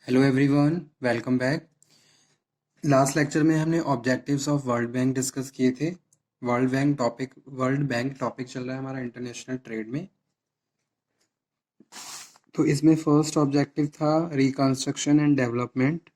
Hello everyone, welcome back. Last lecture में हमने objectives of world bank discuss किए थे। वर्ल्ड बैंक टॉपिक चल रहा है हमारा इंटरनेशनल ट्रेड में। तो इसमें फर्स्ट ऑब्जेक्टिव था reconstruction and development.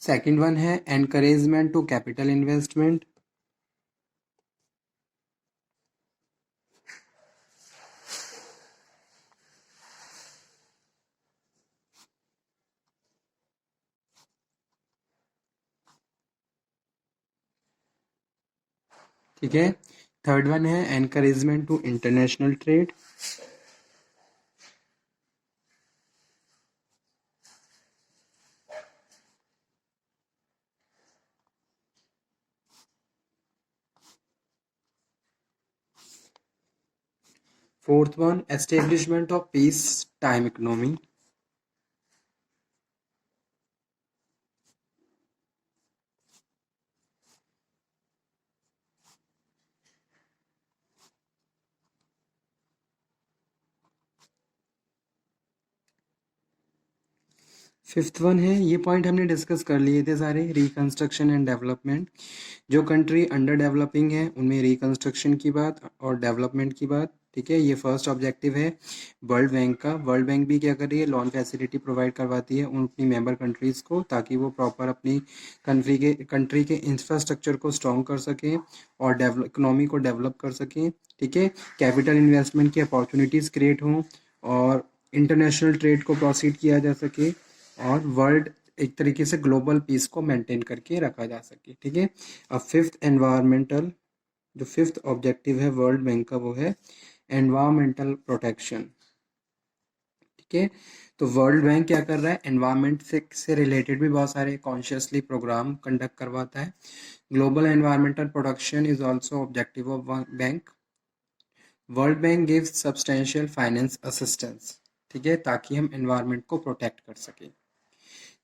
Second one है एनकरेजमेंट टू कैपिटल इन्वेस्टमेंट। ठीक है। थर्ड वन है encouragement to international trade. Fourth one establishment of peace time economy. Fifth one है, ये पॉइंट हमने डिस्कस कर लिए थे सारे, रिकंस्ट्रक्शन एंड डेवलपमेंट। जो कंट्री अंडर डेवलपिंग है उनमें रिकंस्ट्रक्शन की बात और डेवलपमेंट की बात। ठीक है, ये फर्स्ट ऑब्जेक्टिव है वर्ल्ड बैंक का। वर्ल्ड बैंक भी क्या कर रही है, लोन फैसिलिटी प्रोवाइड करवाती है उन अपनी मेंबर कंट्रीज़ को, ताकि वो प्रॉपर अपनी कंट्री के इंफ्रास्ट्रक्चर को स्ट्रॉन्ग कर सकें और इकोनॉमी को डेवलप कर सकें। ठीक है, कैपिटल इन्वेस्टमेंट की अपॉर्चुनिटीज़ क्रिएट हों और इंटरनेशनल ट्रेड को प्रोसीड किया जा सके और वर्ल्ड एक तरीके से ग्लोबल पीस को मेंटेन करके रखा जा सके। ठीक है। अब जो फिफ्थ ऑब्जेक्टिव है वर्ल्ड बैंक का, वो है एनवायरमेंटल प्रोटेक्शन। ठीक है, तो वर्ल्ड बैंक क्या कर रहा है, एनवायरमेंट से रिलेटेड भी बहुत सारे कॉन्शियसली प्रोग्राम कंडक्ट करवाता है। Global environmental protection is also objective of bank. World bank gives substantial finance assistance. ठीक है, ताकि हम एनवायरमेंट को प्रोटेक्ट कर सकें।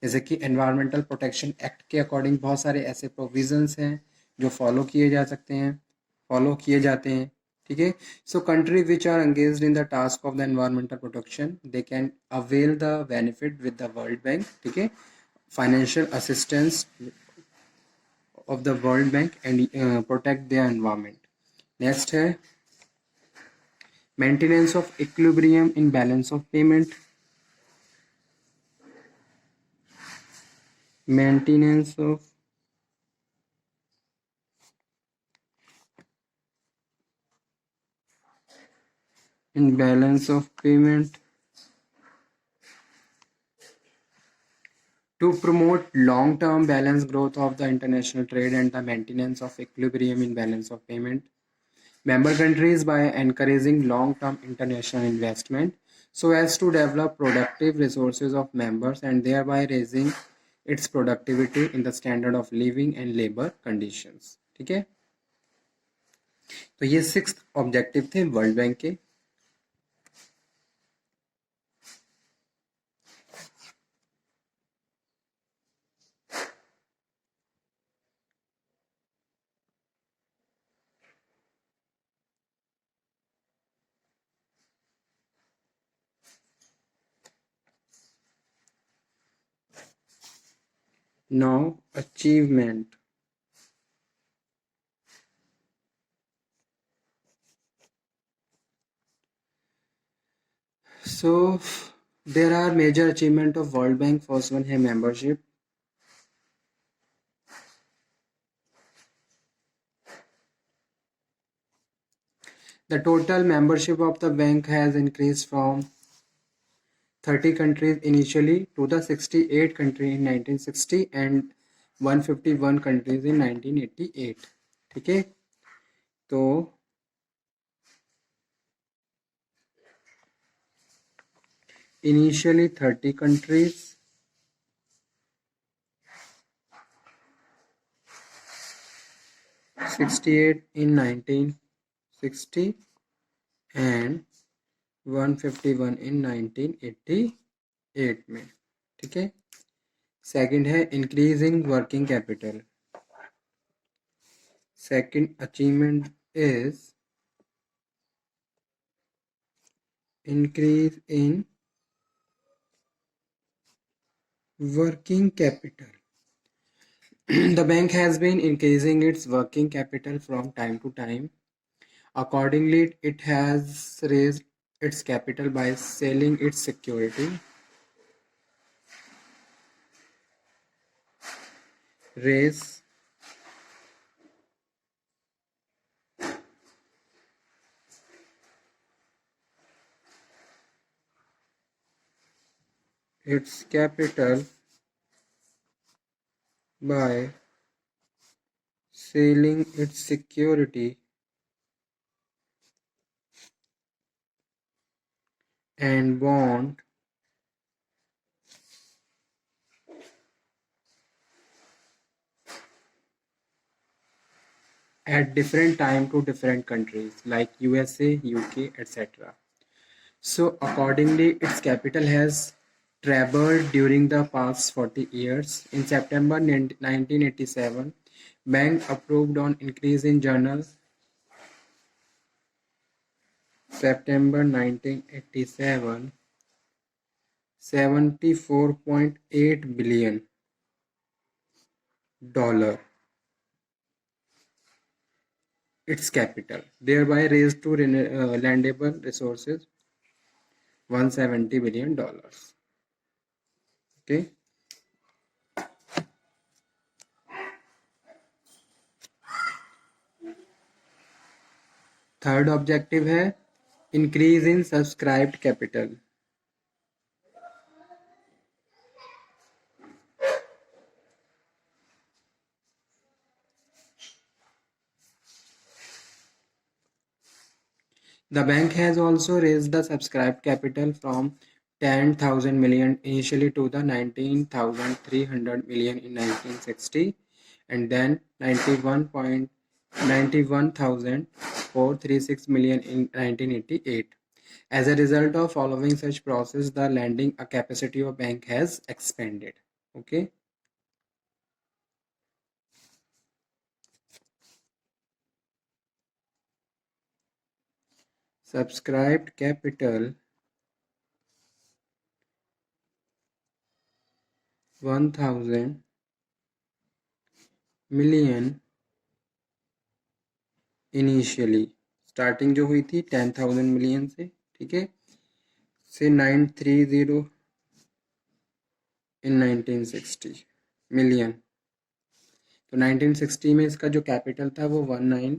जैसे कि एनवायरमेंटल प्रोटेक्शन एक्ट के अकॉर्डिंग बहुत सारे ऐसे प्रोविजंस हैं जो फॉलो किए जाते हैं। ठीक है, so country which are engaged in the task of the environmental protection they can avail the benefit with the world bank. ठीक है, financial assistance of the world bank and protect their environment. Next है maintenance of equilibrium in balance of payment. Maintenance of in balance of payment to promote long-term balanced growth of the international trade and the maintenance of equilibrium in balance of payment. Member countries by encouraging long-term international investment so as to develop productive resources of members and thereby raising its productivity in the standard of living and labor conditions. ठीक है, तो ये sixth objective थे world bank के। Now achievement. So there are major achievement of World Bank. First one है membership. The total membership of the bank has increased from 30 countries initially to the 68 countries in 1960 and 151 countries in 1988. ठीक है, तो initially 30 countries, 68 in 1960 and 151 in 1988 में। ठीक है, second है increasing working capital. Second achievement is increase in working capital. The bank has been increasing its working capital from time to time. Accordingly, it has raised its capital by selling its security, raise its capital by selling its security and bond at different time to different countries like USA, UK, etc. So accordingly, its capital has trebled during the past 40 years. In September 1987, bank approved on increase in journal. September 1987, 74.8 billion dollar its capital, thereby raised to lendable resources $170 billion. Okay. Third objective है increase in subscribed capital. The bank has also raised the subscribed capital from 10,000 million initially to the 19,300 million in 1960 and then 91,436 million in 1988. As a result of following such process, the lending capacity of bank has expanded. Okay. Subscribed capital 1,000 million initially. Starting जो हुई थी 10,000 million से, ठीक है, से 930 इन 1960 million. तो 1960 में इसका जो कैपिटल था वो 19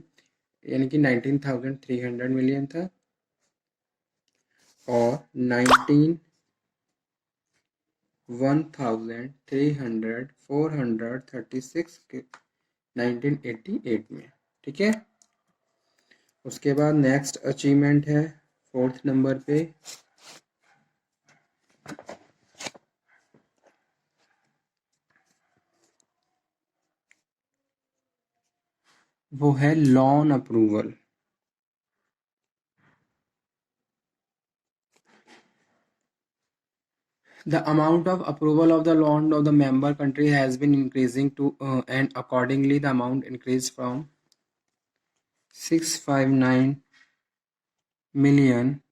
यानी कि 19,300 मिलियन था और 436 1988 में. ठीक है. उसके बाद नेक्स्ट अचीवमेंट है फोर्थ नंबर पे वो है loan approval. The amount of approval of the loan of the member country has been increasing to and accordingly the amount increased from 659 million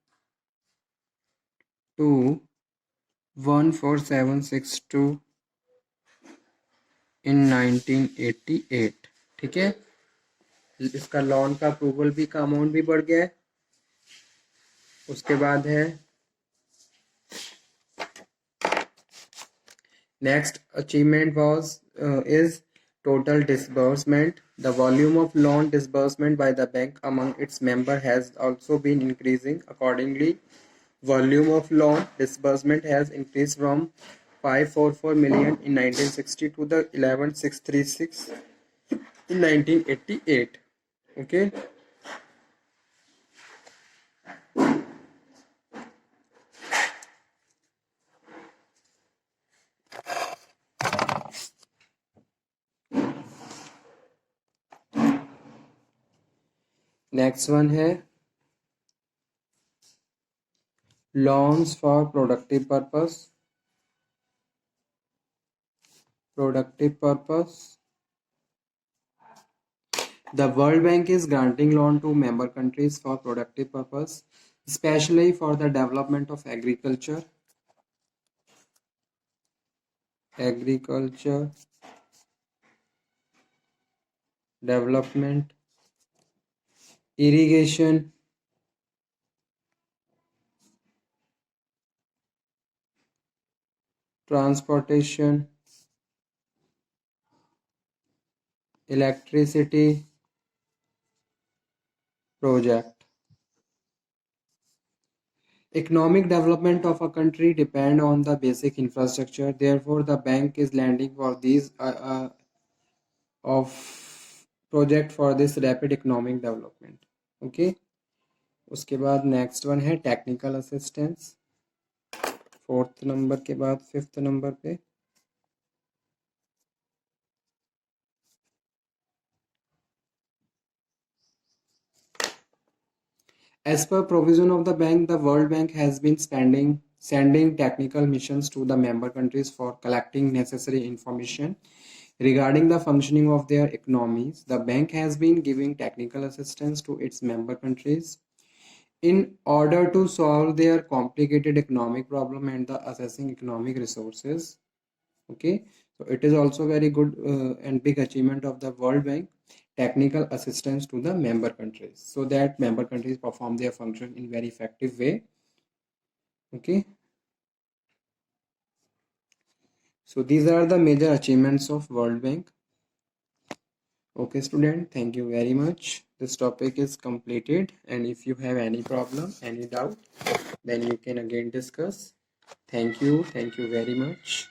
to 14762 in 1988. ठीक है. इसका लोन का approval भी का अमाउंट भी बढ़ गया है. उसके बाद है next achievement was is total disbursement. The volume of loan disbursement by the bank among its member has also been increasing. Accordingly, volume of loan disbursement has increased from 544 million in 1960 to the 11,636 in 1988. Okay. Next one है loans for productive purpose. productive purpose. The World Bank is granting loan to member countries for productive purpose, especially for the development of agriculture development, irrigation, transportation, electricity project. Economic development of a country depend on the basic infrastructure. Therefore, the bank is lending for these of project for this rapid economic development. Okay. उसके बाद next one है technical assistance, fourth number के बाद fifth number पे। As per provision of the bank, the World Bank has been sending technical missions to the member countries for collecting necessary information regarding the functioning of their economies. The bank has been giving technical assistance to its member countries in order to solve their complicated economic problem and the assessing economic resources. Okay, so it is also very good and big achievement of the World Bank, technical assistance to the member countries, so that member countries perform their function in very effective way. Okay, so these are the major achievements of World Bank. Okay student, thank you very much. This topic is completed, and if you have any problem, any doubt, then you can again discuss. Thank you very much.